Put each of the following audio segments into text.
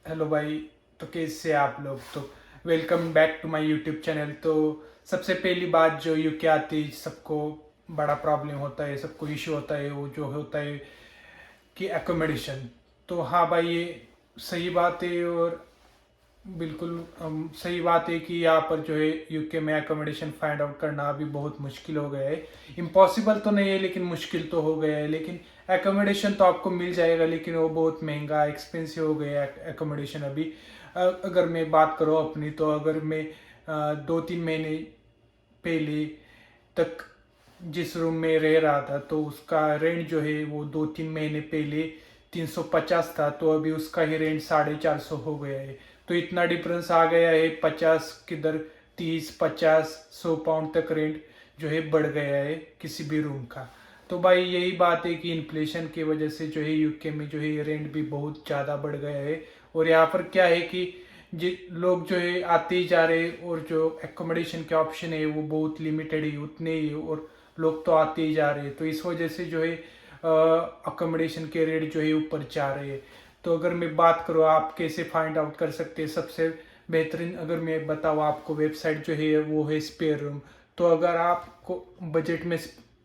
Hello भाई। तो कैसे आप लोग? तो welcome back to my YouTube channel. तो सबसे पहली बात जो यूके आती सबको बड़ा प्रॉब्लम होता है, सबको इशू होता है, वो जो होता है कि एकोमोडेशन। तो हाँ भाई, ये सही बात है और बिल्कुल सही बात है कि यहाँ पर जो है यूके में एकोमोडेशन फाइंड आउट करना अभी बहुत मुश्किल हो गया है। इम्पॉसिबल तो नहीं है लेकिन मुश्किल तो हो गया है। लेकिन एकोमोडेशन तो आपको मिल जाएगा, लेकिन वो बहुत महंगा एक्सपेंसिव हो गया है एकोमोडेशन अभी। अगर मैं बात करूँ अपनी, तो अगर मैं 2-3 महीने पहले तक जिस रूम में रह रहा था, तो उसका रेंट जो है वो 2-3 महीने पहले 350 था, तो अभी उसका ही रेंट 450 हो गया है। तो इतना डिफरेंस आ गया है, 50 किधर 30-50-100 पाउंड तक रेंट जो है बढ़ गया है किसी भी रूम का। तो भाई यही बात है कि इन्फ्लेशन की वजह से जो है यूके में जो है रेंट भी बहुत ज़्यादा बढ़ गया है। और यहाँ पर क्या है कि लोग जो है आते ही जा रहे हैं, और जो एकोमोडेशन के ऑप्शन है वो बहुत लिमिटेड है, उतने ही, और लोग तो आते ही जा रहे हैं। तो इस वजह से जो है अकोमोडेशन के रेट जो है ऊपर जा रहे हैं। तो अगर मैं बात करूँ आप कैसे फाइंड आउट कर सकते हैं, सबसे बेहतरीन अगर मैं बताऊँ आपको, वेबसाइट जो है वो है स्पेयर रूम। तो अगर आपको बजट में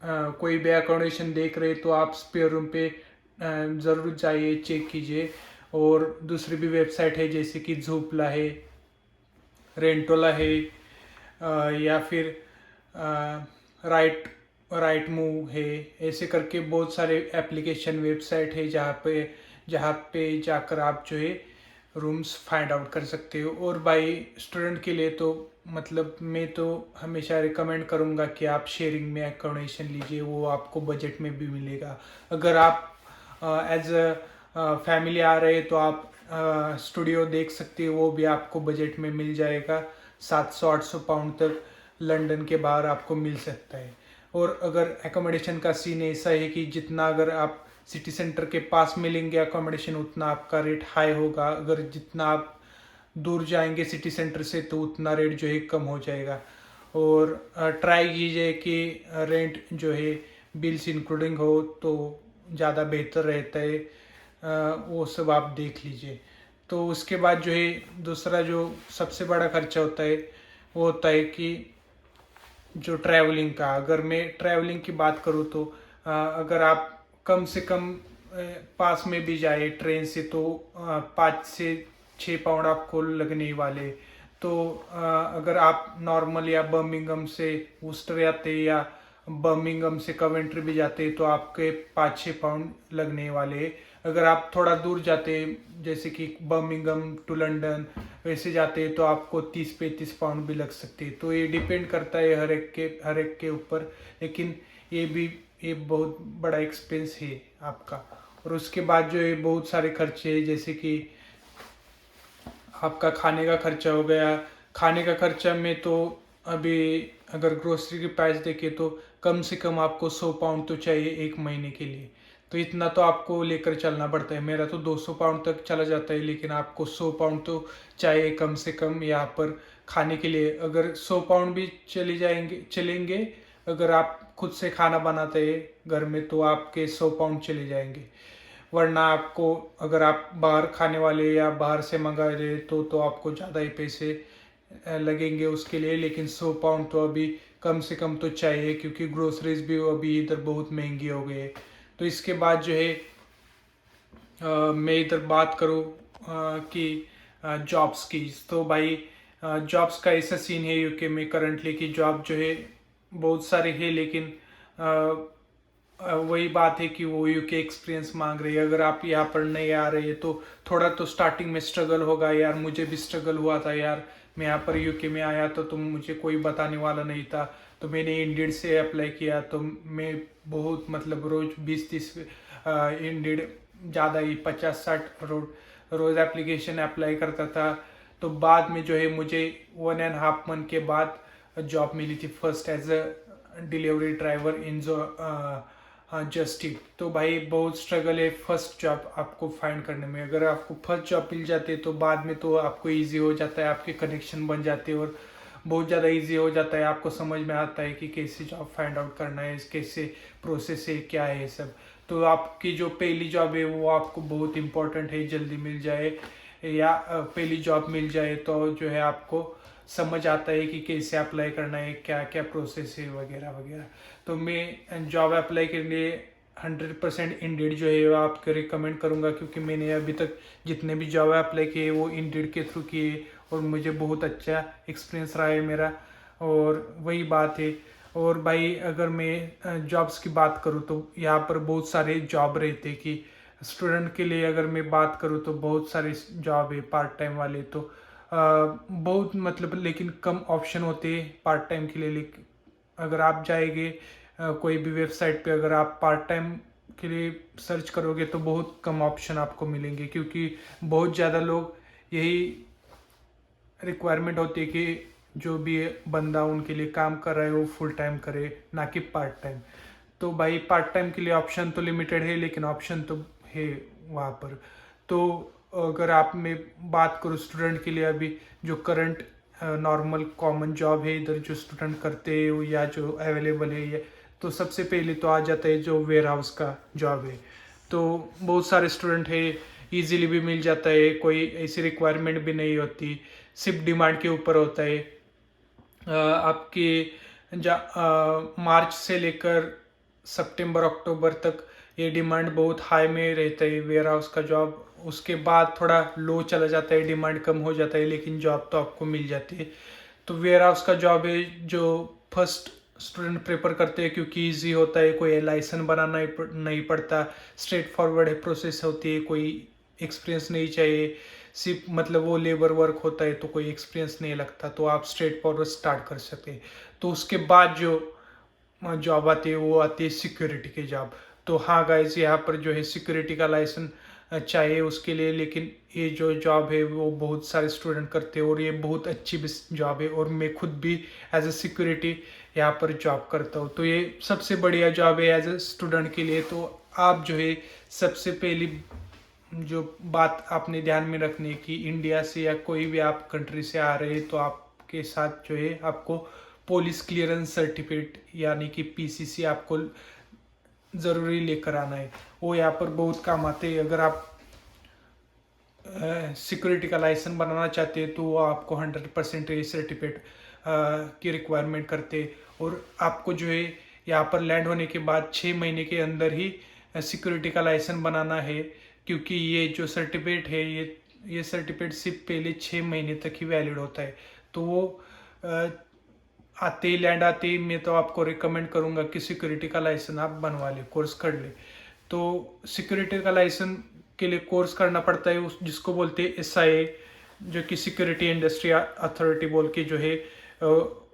कोई भी अकोमोडेशन देख रहे हैं, तो आप स्पेयर रूम पे ज़रूर जाइए, चेक कीजिए। और दूसरी भी वेबसाइट है जैसे कि जूपला है, रेंटोला है, या फिर राइट राइट मूव है। ऐसे करके बहुत सारे एप्लीकेशन वेबसाइट है जहाँ पे जाकर आप जो है रूम्स फाइंड आउट कर सकते हो। और भाई स्टूडेंट के लिए तो मतलब मैं तो हमेशा रिकमेंड करूँगा कि आप शेयरिंग में अकोमोडेशन लीजिए, वो आपको बजट में भी मिलेगा। अगर आप एज अ फैमिली आ रहे हैं, तो आप स्टूडियो देख सकते हो, वो भी आपको बजट में मिल जाएगा। 700-800 पाउंड तक लंदन के बाहर आपको मिल सकता है। और अगर एकोमोडेशन का सीन ऐसा है कि जितना अगर आप सिटी सेंटर के पास मिलेंगे अकोमोडेशन, उतना आपका रेट हाई होगा। अगर जितना आप दूर जाएंगे सिटी सेंटर से, तो उतना रेट जो है कम हो जाएगा। और ट्राई कीजिए कि रेंट जो है बिल्स इंक्लूडिंग हो, तो ज़्यादा बेहतर रहता है। वो सब आप देख लीजिए। तो उसके बाद जो है दूसरा जो सबसे बड़ा खर्चा होता है, वो होता है कि जो ट्रैवलिंग का। अगर मैं ट्रैवलिंग की बात करूँ, तो अगर आप कम से कम पास में भी जाए ट्रेन से, तो 5 से 6 पाउंड आपको लगने ही वाले। तो अगर आप नॉर्मल या बर्मिंगम से वुस्टर जाते, या बर्मिंगम से कवेंट्री भी जाते, तो आपके 5-6 पाउंड लगने वाले। अगर आप थोड़ा दूर जाते, जैसे कि बर्मिंगम टू लंदन वैसे जाते, तो आपको 30-35 पाउंड भी लग सकते हैं। तो ये डिपेंड करता है हर एक के ऊपर। लेकिन ये बहुत बड़ा एक्सपेंस है आपका। और उसके बाद जो है बहुत सारे खर्चे हैं, जैसे कि आपका खाने का खर्चा हो गया। खाने का खर्चा में तो अभी अगर ग्रोसरी की प्राइस देखें, तो कम से कम आपको 100 पाउंड तो चाहिए एक महीने के लिए। तो इतना तो आपको लेकर चलना पड़ता है। मेरा तो 200 पाउंड तक चला जाता है, लेकिन आपको 100 पाउंड तो चाहिए कम से कम यहाँ पर खाने के लिए। अगर 100 पाउंड भी चलेंगे, अगर आप खुद से खाना बनाते हैं घर में, तो आपके 100 पाउंड चले जाएंगे। वरना आपको अगर आप बाहर खाने वाले या बाहर से मंगा रहे, तो आपको ज़्यादा ही पैसे लगेंगे उसके लिए। लेकिन 100 पाउंड तो अभी कम से कम तो चाहिए, क्योंकि ग्रोसरीज भी अभी इधर बहुत महंगी हो गई है। तो इसके बाद जो है मैं इधर बात करूँ कि जॉब्स की, तो भाई जॉब्स का ऐसा सीन है यूके में करंटली कि जॉब जो है बहुत सारे हैं, लेकिन वही बात है कि वो यूके एक्सपीरियंस मांग रही है। अगर आप यहाँ पर नहीं आ रहे हैं, तो थोड़ा तो स्टार्टिंग में स्ट्रगल होगा यार। मुझे भी स्ट्रगल हुआ था यार। मैं यहाँ पर यूके में आया तो मुझे कोई बताने वाला नहीं था। तो मैंने इंडीड से अप्लाई किया, तो मैं बहुत मतलब रोज 20-30 इंडीड ज़्यादा ही 50-60 रोज एप्लीकेशन अप्लाई करता था। तो बाद में जो है मुझे 1.5 मंथ के बाद जॉब मिली थी, first as a delivery driver in जो जस्ट इट। तो भाई बहुत स्ट्रगल है फर्स्ट जॉब आपको फाइंड करने में। अगर आपको फर्स्ट जॉब मिल जाती है, तो बाद में तो आपको इजी हो जाता है, आपके कनेक्शन बन जाते हैं, और बहुत ज़्यादा इजी हो जाता है। आपको समझ में आता है कि कैसे जॉब फाइंड आउट करना है, कैसे प्रोसेस है, क्या है ये सब। तो आपकी जो पहली जॉब है वो आपको बहुत इंपॉर्टेंट है, जल्दी मिल जाए। या पहली जॉब मिल जाए तो जो है आपको समझ आता है कि कैसे अप्लाई करना है, क्या क्या प्रोसेस है वगैरह वगैरह। तो मैं जॉब अप्लाई के लिए 100% इंडीड जो है वो आपको रिकमेंड करूँगा, क्योंकि मैंने अभी तक जितने भी जॉब अप्लाई किए वो इंडीड के थ्रू किए और मुझे बहुत अच्छा एक्सपीरियंस रहा है मेरा। और वही बात है। और भाई अगर मैं जॉब्स की बात करूँ तो यहाँ पर बहुत सारे जॉब रहते कि स्टूडेंट के लिए अगर मैं बात करूँ तो बहुत सारे जॉब है पार्ट टाइम वाले। तो बहुत मतलब लेकिन कम ऑप्शन होते हैं पार्ट टाइम के लिए। लेकिन अगर आप जाएंगे कोई भी वेबसाइट पे, अगर आप पार्ट टाइम के लिए सर्च करोगे तो बहुत कम ऑप्शन आपको मिलेंगे, क्योंकि बहुत ज़्यादा लोग यही रिक्वायरमेंट होती है कि जो भी बंदा उनके लिए काम कर रहा है वो फुल टाइम करे, ना कि पार्ट टाइम। तो भाई पार्ट टाइम के लिए ऑप्शन तो लिमिटेड है, लेकिन ऑप्शन तो है वहाँ पर। तो अगर आप मैं बात करूँ स्टूडेंट के लिए, अभी जो करंट नॉर्मल कॉमन जॉब है इधर जो स्टूडेंट करते हैं या जो अवेलेबल है, ये तो सबसे पहले तो आ जाता है जो वेयर हाउस का जॉब है। तो बहुत सारे स्टूडेंट है, इजीली भी मिल जाता है, कोई ऐसी रिक्वायरमेंट भी नहीं होती, सिर्फ डिमांड के ऊपर होता है। आपके मार्च से लेकर सितंबर अक्टूबर तक ये डिमांड बहुत हाई में रहता है वेयर हाउस का जॉब। उसके बाद थोड़ा लो चला जाता है, डिमांड कम हो जाता है, लेकिन जॉब तो आपको मिल जाती है। तो वेयर हाउस का जॉब है जो फर्स्ट स्टूडेंट प्रेफर करते हैं, क्योंकि इजी होता है, कोई लाइसेंस बनाना नहीं पड़ता, स्ट्रेट फॉरवर्ड है प्रोसेस होती है, कोई एक्सपीरियंस नहीं चाहिए, सिर्फ मतलब वो लेबर वर्क होता है तो कोई एक्सपीरियंस नहीं लगता, तो आप स्ट्रेट फॉरवर्ड स्टार्ट कर सकते हैं। तो उसके बाद जो जॉब आती है वो आती है सिक्योरिटी की जॉब। तो हाँ गाइज, यहाँ पर जो है सिक्योरिटी का लाइसेंस चाहिए उसके लिए, लेकिन ये जो जॉब है वो बहुत सारे स्टूडेंट करते हैं और ये बहुत अच्छी भी जॉब है, और मैं खुद भी एज ए सिक्योरिटी यहाँ पर जॉब करता हूँ। तो ये सबसे बढ़िया जॉब है एज ए स्टूडेंट के लिए। तो आप जो है सबसे पहली जो बात आपने ध्यान में रखनी है कि इंडिया से या कोई भी आप कंट्री से आ रहे हैं तो आपके साथ जो है आपको पुलिस क्लियरेंस सर्टिफिकेट यानी कि पीसीसी आपको ज़रूरी लेकर आना है। वो यहाँ पर बहुत काम आते हैं। अगर आप सिक्योरिटी का लाइसेंस बनाना चाहते हैं तो वो आपको 100% ये सर्टिफिकेट की रिक्वायरमेंट करते हैं। और आपको जो है यहाँ पर लैंड होने के बाद 6 महीने के अंदर ही सिक्योरिटी का लाइसेंस बनाना है, क्योंकि ये जो सर्टिफिकेट है ये सर्टिफिकेट सिर्फ पहले 6 महीने तक ही वैलिड होता है। तो वो आते ही लैंड आते ही मैं तो आपको रिकमेंड करूँगा कि सिक्योरिटी का लाइसेंस आप बनवा ले, कोर्स कर ले। तो सिक्योरिटी का लाइसेंस के लिए कोर्स करना पड़ता है उस जिसको बोलते हैं SIA, जो कि सिक्योरिटी इंडस्ट्री अथॉरिटी बोल के जो है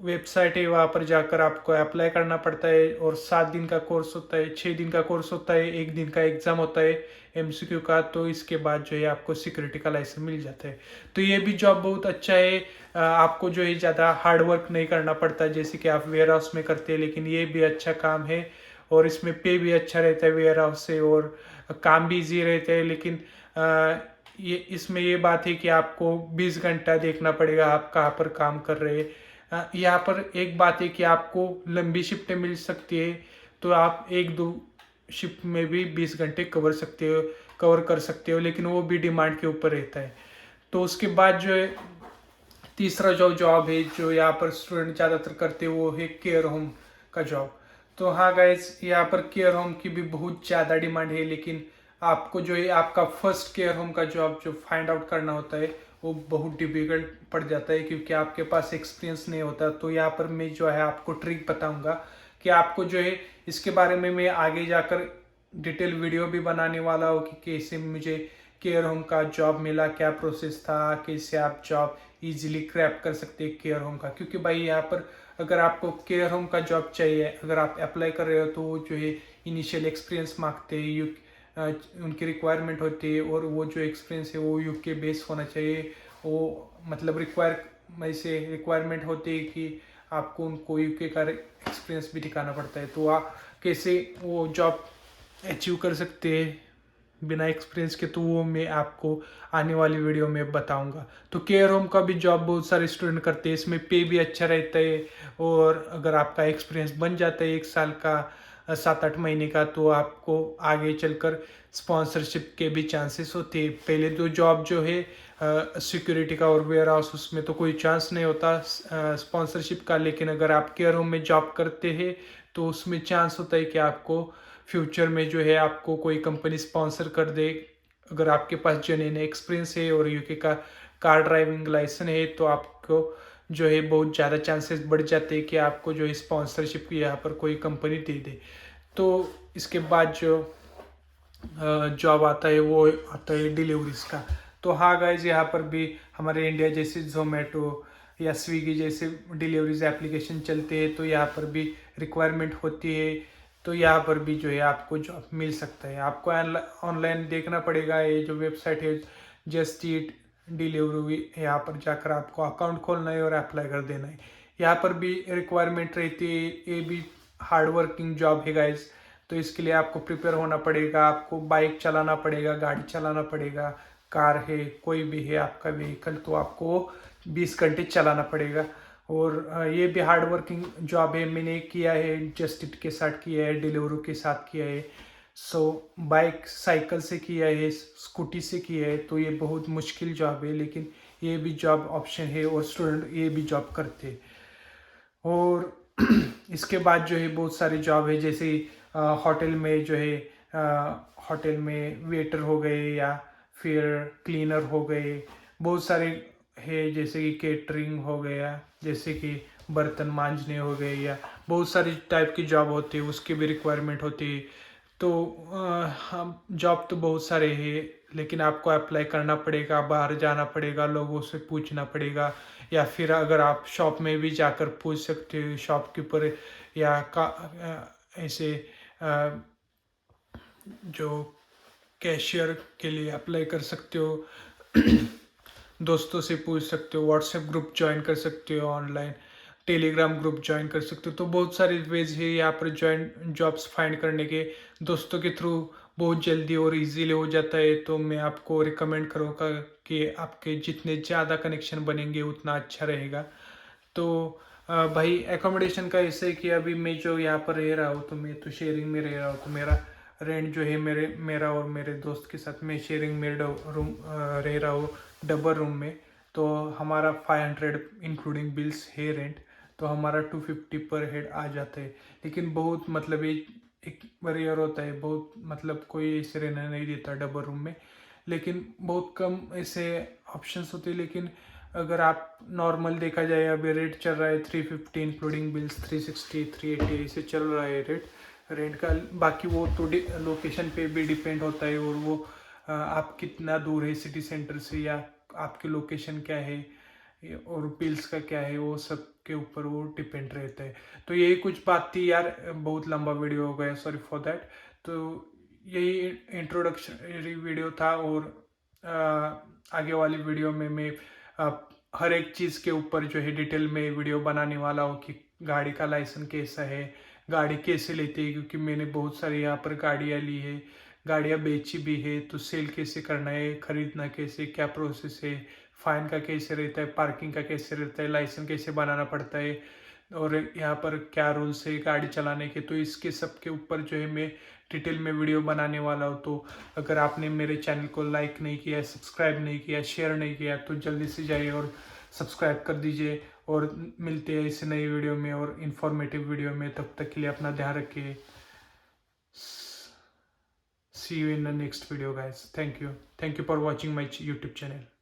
वेबसाइट है, वहाँ पर जाकर आपको अप्लाई करना पड़ता है। और 7 दिन का कोर्स होता है, 6 दिन का कोर्स होता है, 1 दिन का एग्ज़ाम होता है MCQ का। तो इसके बाद जो है आपको सिक्योरिटी का लाइसेंस मिल जाता है। तो ये भी जॉब बहुत अच्छा है, आपको जो है ज़्यादा हार्ड वर्क नहीं करना पड़ता जैसे कि आप वेयर हाउस में करते हैं, लेकिन ये भी अच्छा काम है और इसमें पे भी अच्छा रहता है वेयर हाउस से, और काम भी इजी रहता है। लेकिन ये इसमें ये बात है कि आपको 20 घंटा देखना पड़ेगा आप कहाँ पर काम कर रहे हैं। यहाँ पर एक बात है कि आपको लंबी शिफ्टें मिल सकती है, तो आप 1-2 शिफ्ट में भी 20 घंटे कवर कर सकते हो, लेकिन वो भी डिमांड के ऊपर रहता है। तो उसके बाद जो है तीसरा जो जॉब है जो यहाँ पर स्टूडेंट ज़्यादातर करते हैं वो है केयर होम का जॉब। तो हाँ गाइज, यहाँ पर केयर होम की भी बहुत ज़्यादा डिमांड है, लेकिन आपको जो है आपका फर्स्ट केयर होम का जॉब जो फाइंड आउट करना होता है वो बहुत डिफिकल्ट पड़ जाता है, क्योंकि आपके पास एक्सपीरियंस नहीं होता। तो यहाँ पर मैं जो है आपको ट्रिक बताऊंगा कि आपको जो है इसके बारे में मैं आगे जाकर डिटेल वीडियो भी बनाने वाला हूँ कि कैसे मुझे केयर होम का जॉब मिला, क्या प्रोसेस था, कैसे आप जॉब इजीली क्रैप कर सकते हैं केयर होम का। क्योंकि भाई यहाँ पर अगर आपको केयर होम का जॉब चाहिए, अगर आप अप्लाई कर रहे हो तो वो जो है इनिशियल एक्सपीरियंस मांगते हैं, उनकी रिक्वायरमेंट होती है, और वो जो एक्सपीरियंस है वो UK बेस होना चाहिए। वो मतलब रिक्वायरमेंट होती है कि आपको उनको UK का एक्सपीरियंस भी दिखाना पड़ता है। तो आप कैसे वो जॉब अचीव कर सकते हैं बिना एक्सपीरियंस के, तो वो मैं आपको आने वाली वीडियो में बताऊंगा। तो केयर होम का भी जॉब बहुत सारे स्टूडेंट करते हैं, इसमें पे भी अच्छा रहता है, और अगर आपका एक्सपीरियंस बन जाता है 1 साल का 7-8 महीने का, तो आपको आगे चलकर स्पॉन्सरशिप के भी चांसेस होते हैं। पहले तो जॉब जो है सिक्योरिटी का और वेयर हाउस, उसमें तो कोई चांस नहीं होता स्पॉन्सरशिप का, लेकिन अगर आप केयर होम में जॉब करते हैं तो उसमें चांस होता है कि आपको फ्यूचर में जो है आपको कोई कंपनी स्पॉन्सर कर दे। अगर आपके पास जेन्युइन एक्सपीरियंस है और यूके का कार ड्राइविंग लाइसेंस है तो आपको जो है बहुत ज़्यादा चांसेस बढ़ जाते हैं कि आपको जो है स्पॉन्सरशिप यहाँ पर कोई कंपनी दे दे। तो इसके बाद जो जॉब आता है वो आता है डिलीवरीज का। तो हाँ गाइज, यहाँ पर भी हमारे इंडिया जैसे जोमेटो या स्विगी जैसे डिलीवरीज एप्लीकेशन चलते हैं, तो यहाँ पर भी रिक्वायरमेंट होती है। तो यहाँ पर भी जो है आपको जॉब मिल सकता है। आपको ऑनलाइन देखना पड़ेगा, ये जो वेबसाइट है जस्ट ईट डिलीवरी, यहाँ पर जाकर आपको अकाउंट खोलना है और अप्लाई कर देना है। यहाँ पर भी रिक्वायरमेंट रहती है, ये भी हार्ड वर्किंग जॉब है गाइज। तो इसके लिए आपको प्रिपेयर होना पड़ेगा, आपको बाइक चलाना पड़ेगा, गाड़ी चलाना पड़ेगा, कार है, कोई भी है आपका व्हीकल, तो आपको 20 घंटे चलाना पड़ेगा। और ये भी हार्ड वर्किंग जॉब है। मैंने किया है, जस्ट इट के साथ किया है, डिलीवरी के साथ किया है, सो बाइक साइकिल से किया है, स्कूटी से किया है। तो ये बहुत मुश्किल जॉब है, लेकिन ये भी जॉब ऑप्शन है और स्टूडेंट ये भी जॉब करते हैं। और इसके बाद जो है बहुत सारे जॉब है, जैसे होटल में जो है होटल में वेटर हो गए या फिर क्लीनर हो गए, बहुत सारे है, जैसे कि केटरिंग हो गया, जैसे कि बर्तन मांजने हो गए, या बहुत सारी टाइप की जॉब होती है, उसकी भी रिक्वायरमेंट होती है। तो हम जॉब तो बहुत सारे हैं, लेकिन आपको अप्लाई करना पड़ेगा, बाहर जाना पड़ेगा, लोगों से पूछना पड़ेगा, या फिर अगर आप शॉप में भी जाकर पूछ सकते हो शॉपकीपर या ऐसे जो कैशियर के लिए अप्लाई कर सकते हो। दोस्तों से पूछ सकते हो, व्हाट्सएप ग्रुप ज्वाइन कर सकते हो, ऑनलाइन टेलीग्राम ग्रुप ज्वाइन कर सकते हो। तो बहुत सारे वेज है यहाँ पर ज्वाइन जॉब्स फाइंड करने के। दोस्तों के थ्रू बहुत जल्दी और इजीली हो जाता है। तो मैं आपको रिकमेंड करूँगा कि आपके जितने ज़्यादा कनेक्शन बनेंगे उतना अच्छा रहेगा। तो भाई एकोमोडेशन का ऐसे है कि अभी मैं जो यहाँ पर रह रहा हूँ, तो मैं तो शेयरिंग में रह रहा हूँ। तो मेरा रेंट जो है मेरा और मेरे दोस्त के साथ मैं शेयरिंग में रूम रह रहा हूँ, डबल रूम में। तो हमारा 500 इंक्लूडिंग बिल्स है रेंट, तो हमारा 250 पर हेड आ जाता है। लेकिन बहुत मतलब एक रेयर होता है, बहुत मतलब कोई ऐसे रहना नहीं देता डबल रूम में, लेकिन बहुत कम ऐसे ऑप्शंस होते हैं। लेकिन अगर आप नॉर्मल देखा जाए, अभी रेट चल रहा है 350 इंक्लूडिंग बिल्स, 360 380 ऐसे चल रहा है रेट रेंट का। बाकी वो तो लोकेशन पे भी डिपेंड होता है, और वो आप कितना दूर है सिटी सेंटर से, या आपकी लोकेशन क्या है, और बिल्स का क्या है, वो सब के ऊपर वो डिपेंड रहता है। तो यही कुछ बात थी यार, बहुत लंबा वीडियो हो गया, सॉरी फॉर दैट। तो यही इंट्रोडक्शन वीडियो था, और आगे वाली वीडियो में मैं हर एक चीज़ के ऊपर जो है डिटेल में वीडियो बनाने वाला हूँ कि गाड़ी का लाइसेंस कैसा है, गाड़ी कैसे लेते हैं, क्योंकि मैंने बहुत सारी यहाँ पर गाड़ियाँ ली है, गाड़ियाँ बेची भी है। तो सेल कैसे करना है, खरीदना कैसे, क्या प्रोसेस है, फाइन का कैसे रहता है, पार्किंग का कैसे रहता है, लाइसेंस कैसे बनाना पड़ता है, और यहाँ पर क्या रूल्स है गाड़ी चलाने के। तो इसके सब के ऊपर जो है मैं डिटेल में वीडियो बनाने वाला हूँ। तो अगर आपने मेरे चैनल को लाइक नहीं किया, सब्सक्राइब नहीं किया, शेयर नहीं किया, तो जल्दी से जाइए और सब्सक्राइब कर दीजिए। और मिलते हैं इस नई वीडियो में और इन्फॉर्मेटिव वीडियो में। तब तक के लिए अपना ध्यान रखिए। See you in the next video guys. Thank you for watching my YouTube channel.